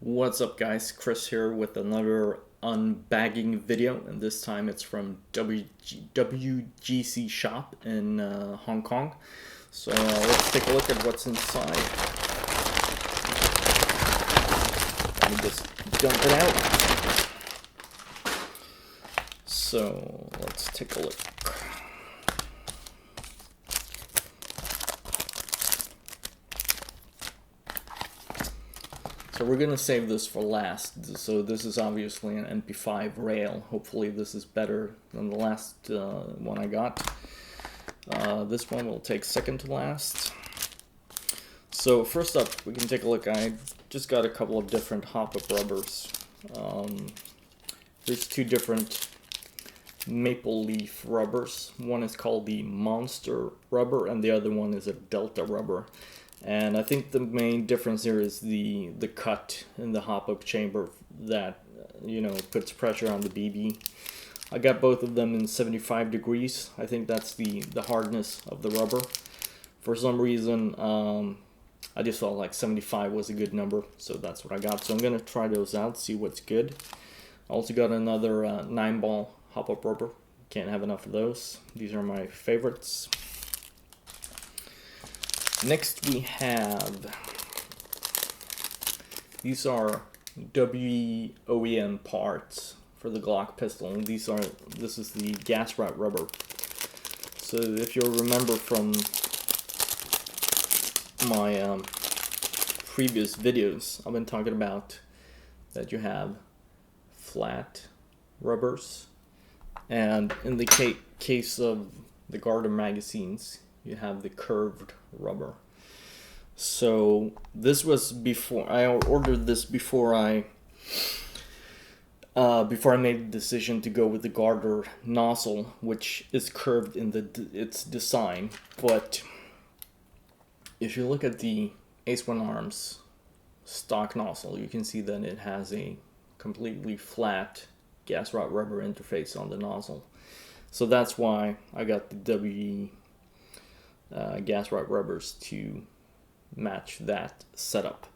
What's up guys, Chris here with another unbagging video, and this time it's from WGC Shop in Hong Kong. So let's take a look at what's inside. Let me just dump it out. So let's take a look. So we're going to save this for last. So this is obviously an MP5 rail. Hopefully this is better than the last one I got. This one will take second to last. So first up, we can take a look. I just got a couple of different Hopup rubbers. There's two different maple leaf rubbers. One is called the Monster rubber and the other one is a Delta rubber. And I think the main difference here is the cut in the Hopup chamber that, puts pressure on the BB. I got both of them in 75 degrees. I think that's the hardness of the rubber. For some reason, I just felt like 75 was a good number, so that's what I got. So I'm going to try those out, see what's good. I also got another 9-ball Hopup rubber. Can't have enough of those. These are my favorites. Next we have, these are OEM parts for the Glock pistol. And this is the gas rat rubber. So if you'll remember from my previous videos, I've been talking about that you have flat rubbers, and in the case of the Garden magazines, you have the curved rubber. So this was before I ordered this before I made the decision to go with the Garter nozzle, which is curved in its design. But if you look at the Ace One Arms stock nozzle, you can see that it has a completely flat gas rod rubber interface on the nozzle. So that's why I got the gas rod rubbers to match that setup.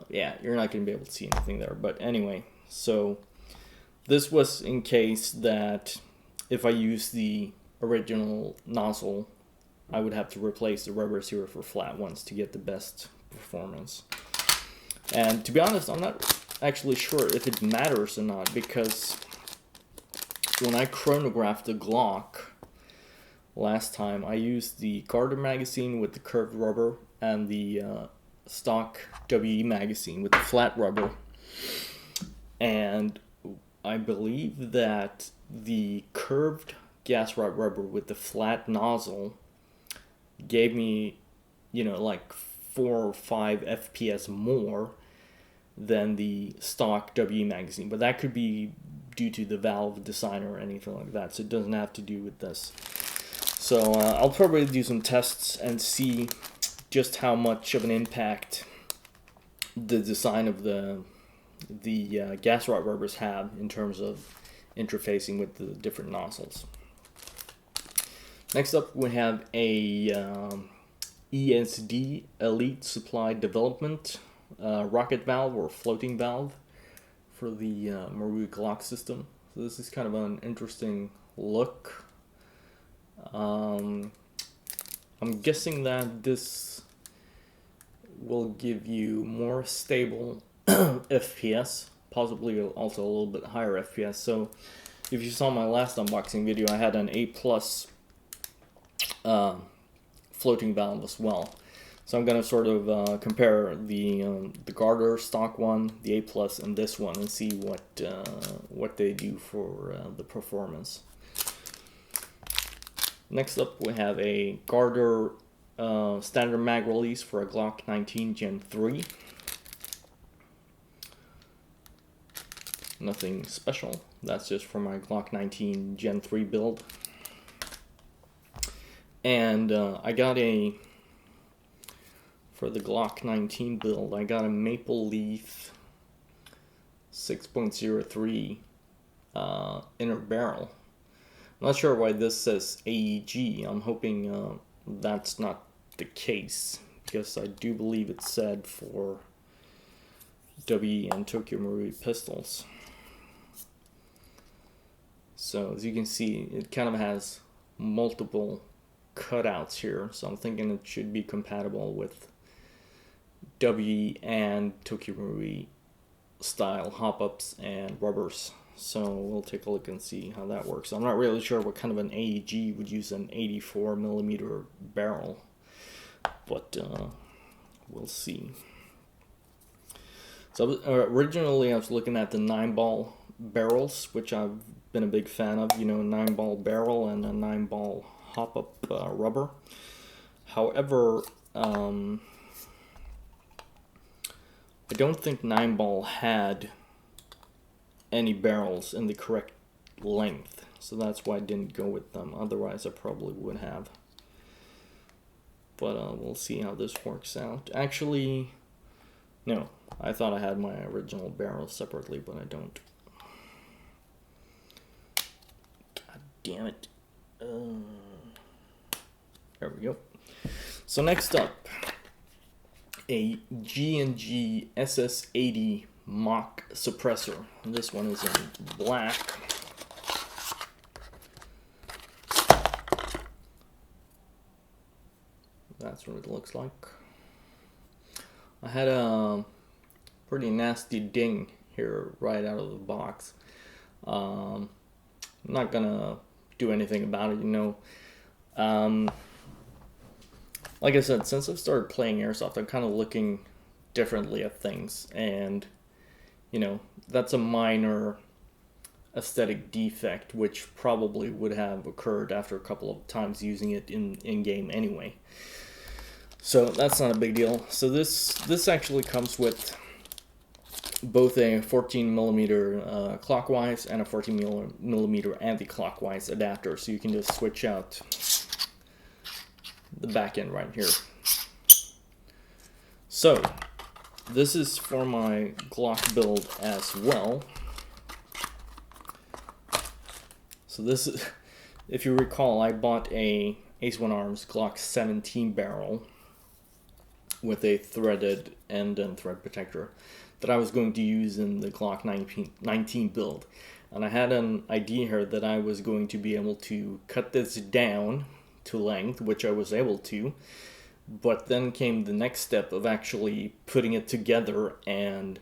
Yeah, you're not going to be able to see anything there, but anyway, so this was in case that if I use the original nozzle, I would have to replace the rubbers here for flat ones to get the best performance. And to be honest, I'm not actually sure if it matters or not, because when I chronographed the Glock last time, I used the Garter magazine with the curved rubber and the stock WE magazine with the flat rubber. And I believe that the curved gas rod rubber with the flat nozzle gave me, like 4 or 5 FPS more than the stock WE magazine. But that could be due to the valve design or anything like that, so it doesn't have to do with this. So I'll probably do some tests and see just how much of an impact the design of the gas rod rubbers have in terms of interfacing with the different nozzles. Next up, we have a ESD Elite Supply Development rocket valve or floating valve for the Maru Glock system. So this is kind of an interesting look. I'm guessing that this will give you more stable FPS, possibly also a little bit higher FPS. So if you saw my last unboxing video, I had an A+ floating valve as well. So I'm going to sort of compare the Garter stock one, the A+, and this one, and see what they do for the performance. Next up, we have a Garter standard mag release for a Glock 19 Gen 3. Nothing special. That's just for my Glock 19 Gen 3 build. And I got for the Glock 19 build, I got a Maple Leaf 6.03 inner barrel. I'm not sure why this says AEG. I'm hoping that's not the case, because I do believe it said for WE and Tokyo Marui pistols. So as you can see, it kind of has multiple cutouts here, so I'm thinking it should be compatible with WE and Tokyo Marui style hop-ups and rubbers. So we'll take a look and see how that works. I'm not really sure what kind of an AEG would use an 84mm barrel, but we'll see. So originally I was looking at the 9-ball barrels, which I've been a big fan of, you know, 9-ball barrel and a 9-ball hop-up rubber. However, I don't think 9-ball had any barrels in the correct length, so that's why I didn't go with them. Otherwise I probably would have. But we'll see how this works out. Actually, no, I thought I had my original barrel separately, but I don't. God damn it. There we go. So next up, a G&G SS80 mock suppressor. This one is in black. That's what it looks like. I had a pretty nasty ding here right out of the box. I'm not gonna do anything about it, you know. Like I said, since I've started playing airsoft, I'm kind of looking differently at things, and you know, that's a minor aesthetic defect which probably would have occurred after a couple of times using it in game anyway. So that's not a big deal. So this actually comes with both a 14mm clockwise and a 14mm anti-clockwise adapter, so you can just switch out the back end right here. So this is for my Glock build as well. So this is, if you recall, I bought a Ace 1 Arms Glock 17 barrel with a threaded end and thread protector that I was going to use in the Glock 19 build. And I had an idea here that I was going to be able to cut this down to length, which I was able to, but then came the next step of actually putting it together. And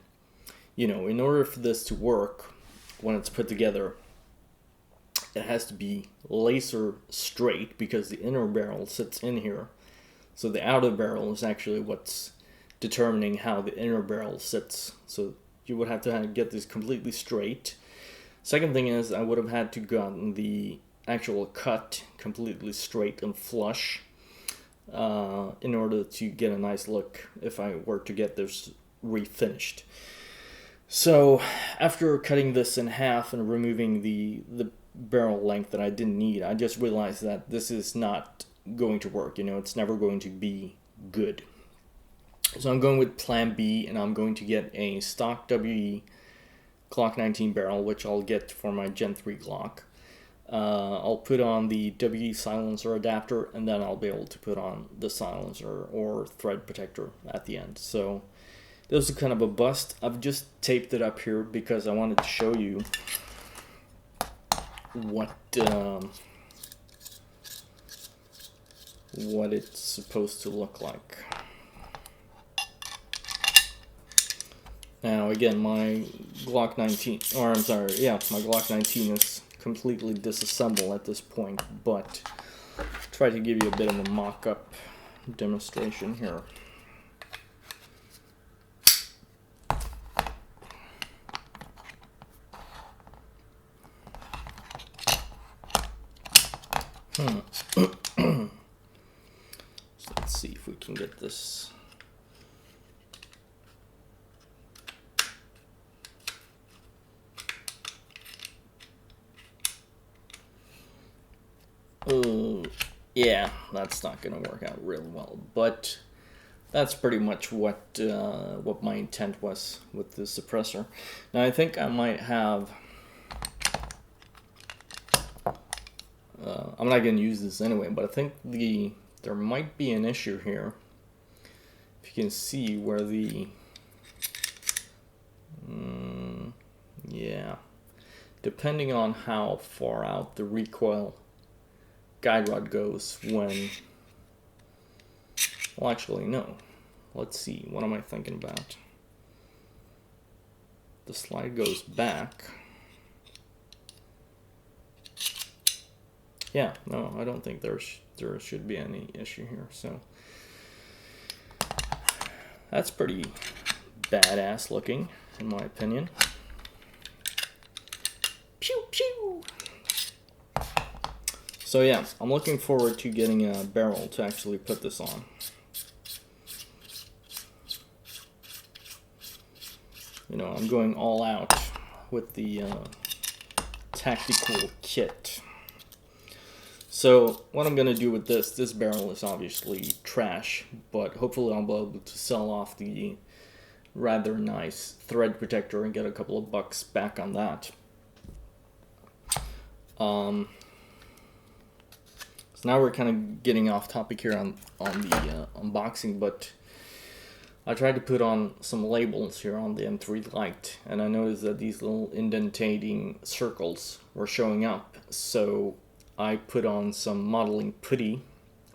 you know, in order for this to work when it's put together, it has to be laser straight because the inner barrel sits in here. So the outer barrel is actually what's determining how the inner barrel sits. So you would have to get this completely straight. Second thing is, I would have had to gotten the actual cut completely straight and flush in order to get a nice look if I were to get this refinished. So after cutting this in half and removing the barrel length that I didn't need, I just realized that this is not going to work. You know, it's never going to be good. So I'm going with plan B, and I'm going to get a stock WE Glock 19 barrel, which I'll get for my Gen 3 Glock. I'll put on the WE silencer adapter, and then I'll be able to put on the silencer or thread protector at the end. So this is kind of a bust. I've just taped it up here because I wanted to show you what it's supposed to look like. Now again, my Glock 19, or I'm sorry, yeah, my Glock 19 is completely disassembled at this point, but I'll try to give you a bit of a mock-up demonstration here. So let's see if we can get this. Yeah, that's not going to work out really well, but that's pretty much what my intent was with the suppressor. Now I think I might have. I'm not going to use this anyway, but I think there might be an issue here. If you can see where the Yeah. Depending on how far out the recoil guide rod goes when... Well, actually, no. Let's see. What am I thinking about? The slide goes back. Yeah, no, I don't think there should be any issue here. So that's pretty badass looking, in my opinion. Pew pew. So yeah, I'm looking forward to getting a barrel to actually put this on. You know, I'm going all out with the tactical kit. So what I'm going to do with this barrel is obviously trash, but hopefully I'll be able to sell off the rather nice thread protector and get a couple of bucks back on that. So now we're kind of getting off topic here on the unboxing, but I tried to put on some labels here on the M3 Lite, and I noticed that these little indentating circles were showing up, so I put on some modeling putty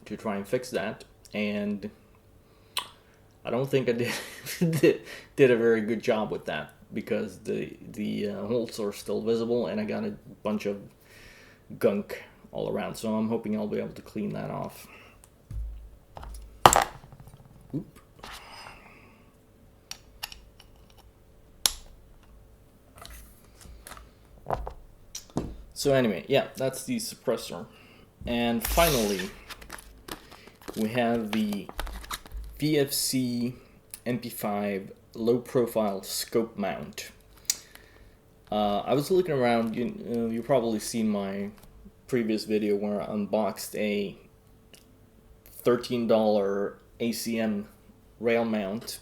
to try and fix that, and I don't think I did a very good job with that, because the holes are still visible, and I got a bunch of gunk all around, so I'm hoping I'll be able to clean that off. Oop. So anyway, yeah, that's the suppressor. And finally, we have the VFC MP5 low profile scope mount. I was looking around, you've probably seen my previous video where I unboxed a $13 ACM rail mount,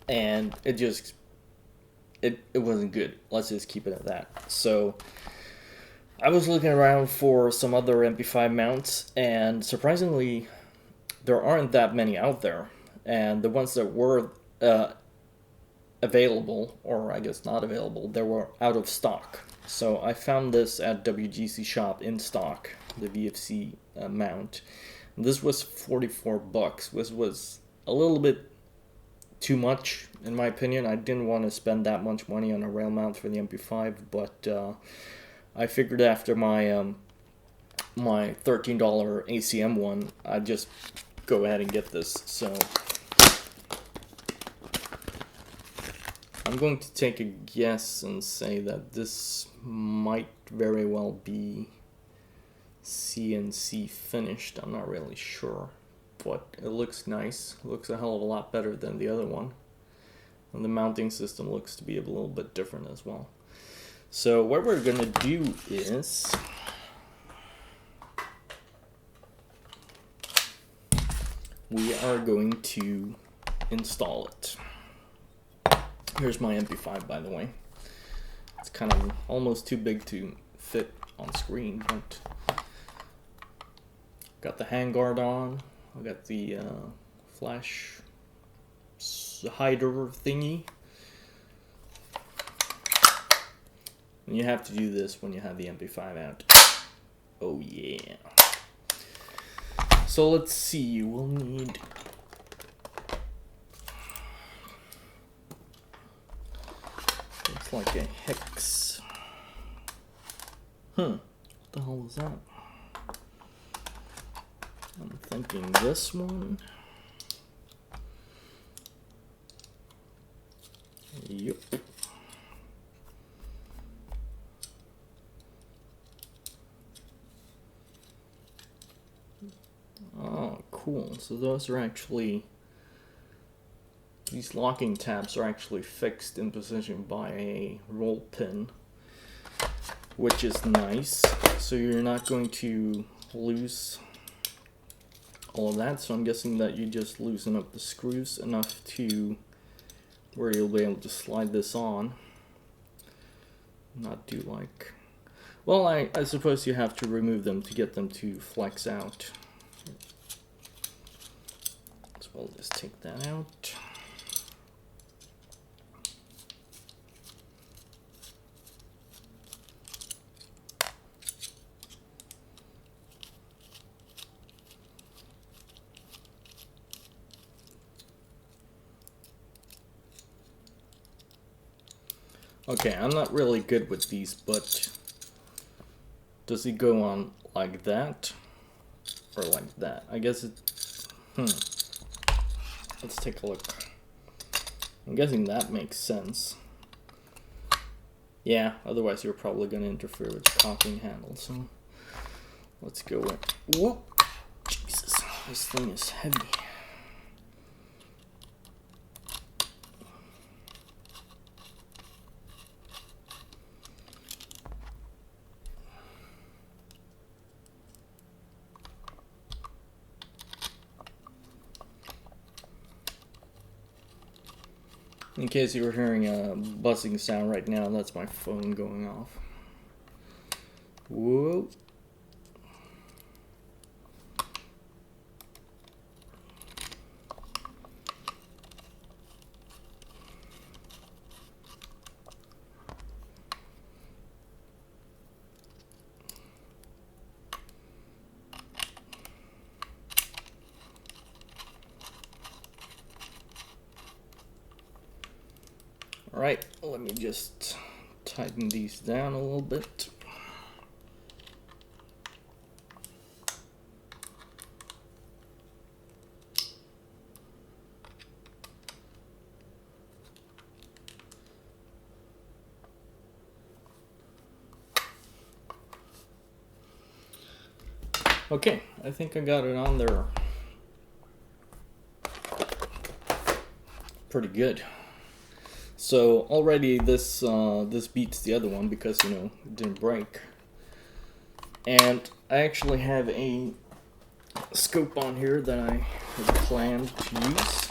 and it wasn't good. Let's just keep it at that. So I was looking around for some other MP5 mounts, and surprisingly there aren't that many out there, and the ones that were available, or I guess not available, they were out of stock. So I found this at WGC Shop in stock, the VFC mount. This was 44 bucks, which was a little bit too much in my opinion. I didn't want to spend that much money on a rail mount for the MP5, but I figured after my my $13 ACM one, I'd just go ahead and get this. So I'm going to take a guess and say that this might very well be CNC finished. I'm not really sure, but it looks nice. It looks a hell of a lot better than the other one. And the mounting system looks to be a little bit different as well. So what we're gonna do is we are going to install it. Here's my MP5, by the way. It's kind of almost too big to fit on screen, but got the handguard on. I got the flash hider thingy. And you have to do this when you have the MP5 out. Oh yeah. So let's see, we'll need looks like a hex. What the hell is that? I'm thinking this one. Yep. Oh, cool. So those are actually, these locking tabs are actually fixed in position by a roll pin, which is nice. So you're not going to lose all of that. So I'm guessing that you just loosen up the screws enough to where you'll be able to slide this on. Not do like, well, I suppose you have to remove them to get them to flex out. So we'll just take that out. Okay, I'm not really good with these, but does it go on like that or like that? I guess it. Let's take a look. I'm guessing that makes sense. Yeah, otherwise you're probably going to interfere with the cocking handle. So let's go with. Whoop! Jesus, this thing is heavy. In case you were hearing a buzzing sound right now, that's my phone going off. Whoa. Alright, let me just tighten these down a little bit. Okay, I think I got it on there pretty good. So already this this beats the other one because, you know, it didn't break. And I actually have a scope on here that I had planned to use.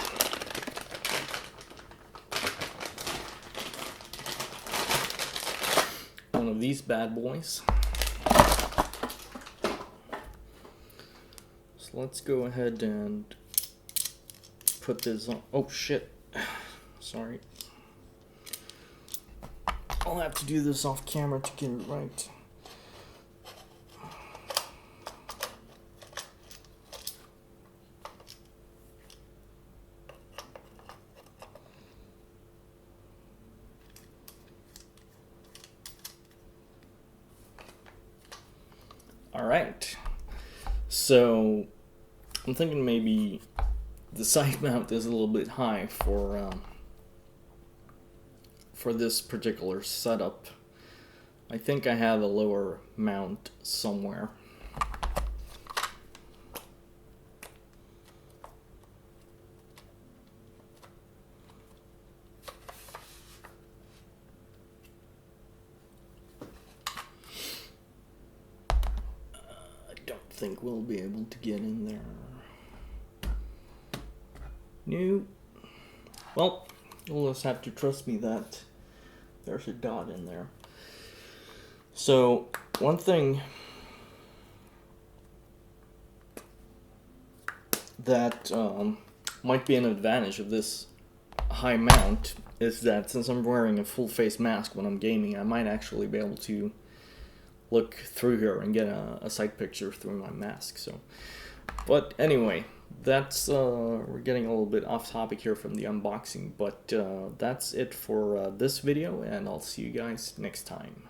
One of these bad boys. So let's go ahead and put this on. Oh shit. Sorry. I'll have to do this off camera to get it right. Alright. So I'm thinking maybe the side mount is a little bit high for this particular setup. I think I have a lower mount somewhere. I don't think we'll be able to get in there. No. Well, you'll just have to trust me that there's a dot in there. So one thing that might be an advantage of this high mount is that since I'm wearing a full face mask when I'm gaming, I might actually be able to look through here and get a sight picture through my mask. So, but anyway, that's we're getting a little bit off topic here from the unboxing, but that's it for this video, and I'll see you guys next time.